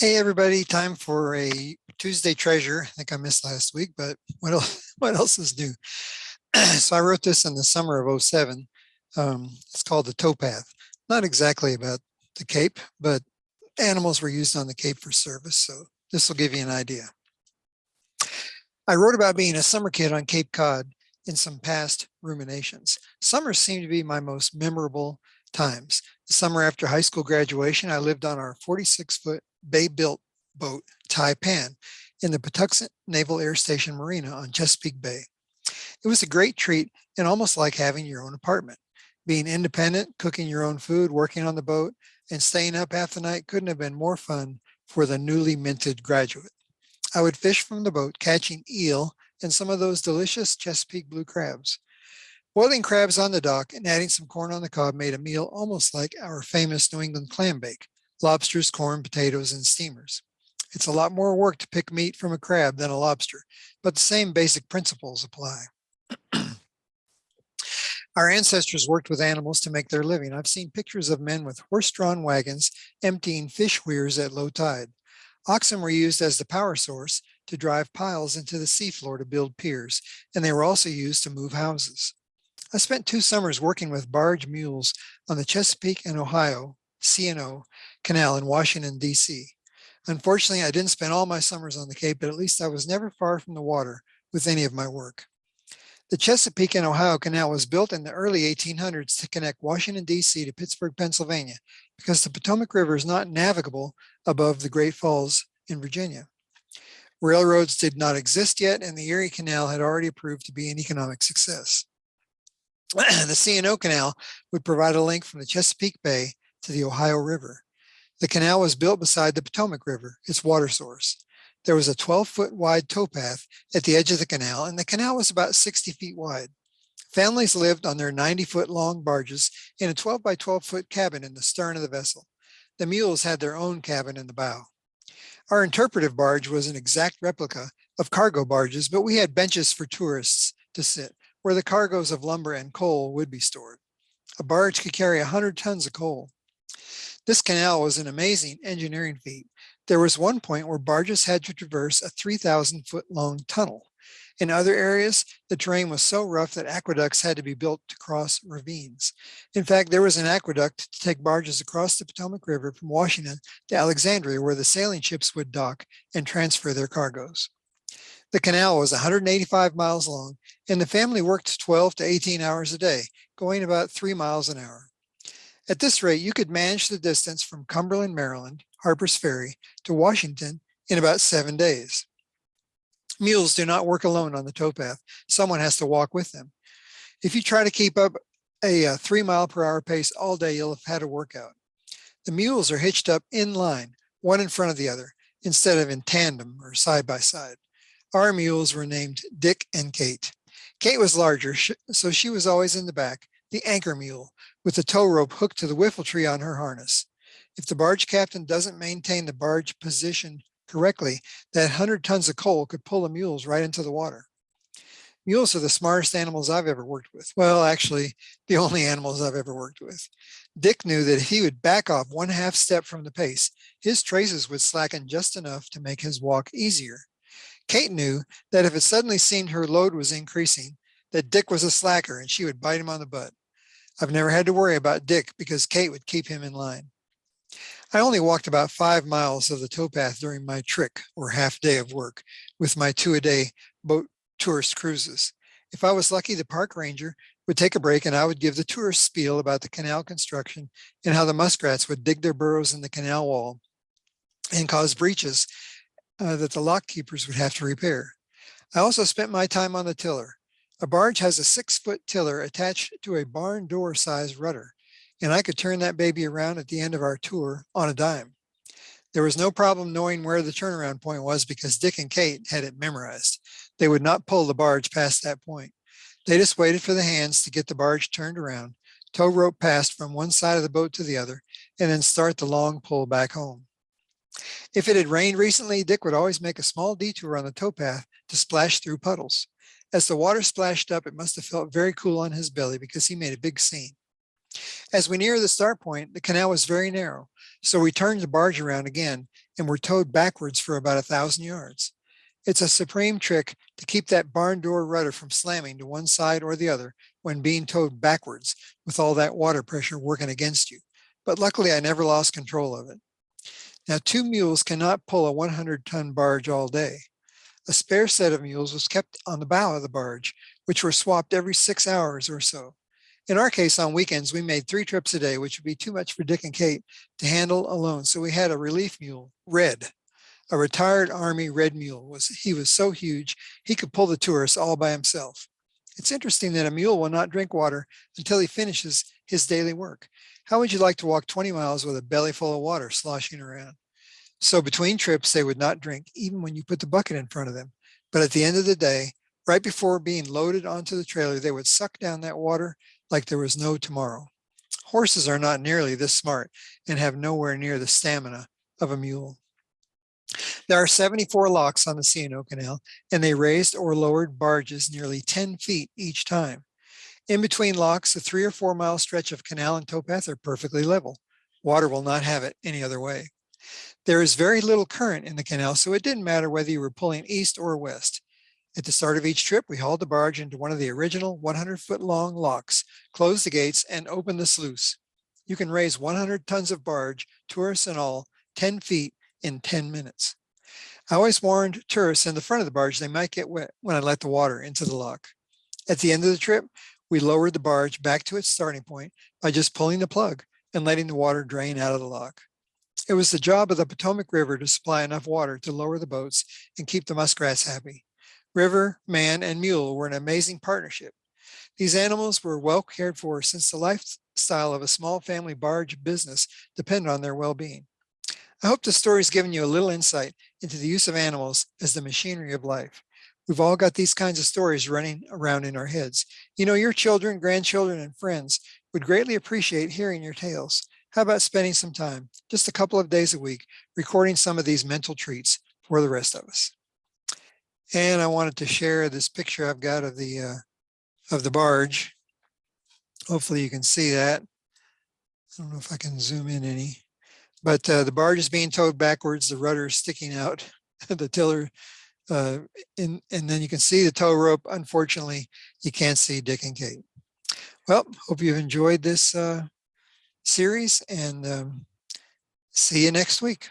Hey everybody, time for a Tuesday treasure. I think I missed last week, but what else, what else is new? So I wrote this in the summer of '07. It's called the Towpath. Not exactly about the Cape, but animals were used on the Cape for service. So this will give you an idea. I wrote about being a summer kid on Cape Cod in some past ruminations. Summers seem to be my most memorable times. The summer after high school graduation, I lived on our 46-foot bay-built boat, Taipan, in the Patuxent Naval Air Station Marina on Chesapeake Bay. It was a great treat and almost like having your own apartment. Being independent, cooking your own food, working on the boat, and staying up half the night couldn't have been more fun for the newly minted graduate. I would fish from the boat, catching eel and some of those delicious Chesapeake blue crabs. Boiling crabs on the dock and adding some corn on the cob made a meal almost like our famous New England clam bake: lobsters, corn, potatoes, and steamers. It's a lot more work to pick meat from a crab than a lobster, but the same basic principles apply. Our ancestors worked with animals to make their living. I've seen pictures of men with horse-drawn wagons emptying fish weirs at low tide. Oxen were used as the power source to drive piles into the seafloor to build piers, and they were also used to move houses. I spent 2 summers working with barge mules on the Chesapeake and Ohio C&O Canal in Washington, D.C. Unfortunately, I didn't spend all my summers on the Cape, but at least I was never far from the water with any of my work. The Chesapeake and Ohio Canal was built in the early 1800s to connect Washington, D.C. to Pittsburgh, Pennsylvania, because the Potomac River is not navigable above the Great Falls in Virginia. Railroads did not exist yet, and the Erie Canal had already proved to be an economic success. The C&O Canal would provide a link from the Chesapeake Bay to the Ohio River. The canal was built beside the Potomac River, its water source. There was a 12-foot wide towpath at the edge of the canal, and the canal was about 60 feet wide. Families lived on their 90-foot long barges in a 12 by 12-foot cabin in the stern of the vessel. The mules had their own cabin in the bow. Our interpretive barge was an exact replica of cargo barges, but we had benches for tourists to sit, where the cargoes of lumber and coal would be stored. A barge could carry 100 tons of coal. This canal was an amazing engineering feat. There was one point where barges had to traverse a 3,000-foot long tunnel. In other areas, the terrain was so rough that aqueducts had to be built to cross ravines. In fact, there was an aqueduct to take barges across the Potomac River from Washington to Alexandria, where the sailing ships would dock and transfer their cargoes. The canal was 185 miles long, and the family worked 12 to 18 hours a day, going about 3 miles an hour. At this rate, you could manage the distance from Cumberland, Maryland, Harper's Ferry, to Washington in about 7 days. Mules do not work alone on the towpath. Someone has to walk with them. If you try to keep up a 3-mile-per-hour pace all day, you'll have had a workout. The mules are hitched up in line, one in front of the other, instead of in tandem or side by side. Our mules were named Dick and Kate. Kate was larger, so she was always in the back, the anchor mule, with the tow rope hooked to the whiffletree on her harness. If the barge captain doesn't maintain the barge position correctly, that 100 tons of coal could pull the mules right into the water. Mules are the smartest animals I've ever worked with. Well, actually, the only animals I've ever worked with. Dick knew that if he would back off 1/2 step from the pace, his traces would slacken just enough to make his walk easier. Kate knew that if it suddenly seemed her load was increasing, that Dick was a slacker and she would bite him on the butt. I've never had to worry about Dick because Kate would keep him in line. I only walked about 5 miles of the towpath during my trick or half day of work with my 2-a-day boat tourist cruises. If I was lucky, the park ranger would take a break and I would give the tourist spiel about the canal construction and how the muskrats would dig their burrows in the canal wall and cause breaches that the lock keepers would have to repair. I also spent my time on the tiller. A barge has a 6-foot tiller attached to a barn door sized rudder, and I could turn that baby around at the end of our tour on a dime. There was no problem knowing where the turnaround point was because Dick and Kate had it memorized. They would not pull the barge past that point. They just waited for the hands to get the barge turned around, tow rope passed from one side of the boat to the other, and then start the long pull back home. If it had rained recently, Dick would always make a small detour on the towpath to splash through puddles. As the water splashed up, it must have felt very cool on his belly because he made a big scene. As we neared the start point, the canal was very narrow, so we turned the barge around again and were towed backwards for about 1,000 yards. It's a supreme trick to keep that barn door rudder from slamming to one side or the other when being towed backwards with all that water pressure working against you. But luckily, I never lost control of it. Now, two mules cannot pull a 100-ton barge all day. A spare set of mules was kept on the bow of the barge, which were swapped every 6 hours or so. In our case, on weekends, we made 3 trips a day, which would be too much for Dick and Kate to handle alone. So we had a relief mule, Red, a retired Army red mule. He was so huge, he could pull the tourists all by himself. It's interesting that a mule will not drink water until he finishes his daily work. How would you like to walk 20 miles with a belly full of water sloshing around? So between trips, they would not drink, even when you put the bucket in front of them. But at the end of the day, right before being loaded onto the trailer, they would suck down that water like there was no tomorrow. Horses are not nearly this smart and have nowhere near the stamina of a mule. There are 74 locks on the C&O Canal, and they raised or lowered barges nearly 10 feet each time. In between locks, a 3 or 4 mile stretch of canal and towpath are perfectly level. Water will not have it any other way. There is very little current in the canal, so it didn't matter whether you were pulling east or west. At the start of each trip, we hauled the barge into one of the original 100-foot long locks, closed the gates, and opened the sluice. You can raise 100 tons of barge, tourists and all, 10 feet in 10 minutes. I always warned tourists in the front of the barge they might get wet when I let the water into the lock. At the end of the trip, we lowered the barge back to its starting point by just pulling the plug and letting the water drain out of the lock. It was the job of the Potomac River to supply enough water to lower the boats and keep the muskrats happy. River, man, and mule were an amazing partnership. These animals were well cared for since the lifestyle of a small family barge business depended on their well-being. I hope the story has given you a little insight into the use of animals as the machinery of life. We've all got these kinds of stories running around in our heads. You know, your children, grandchildren, and friends would greatly appreciate hearing your tales. How about spending some time, just a couple of days a week, recording some of these mental treats for the rest of us? And I wanted to share this picture I've got of the barge. Hopefully you can see that. I don't know if I can zoom in any, but the barge is being towed backwards. The rudder is sticking out, the tiller, and then you can see the tow rope. Unfortunately, you can't see Dick and Kate. Well, hope you've enjoyed this series, and see you next week.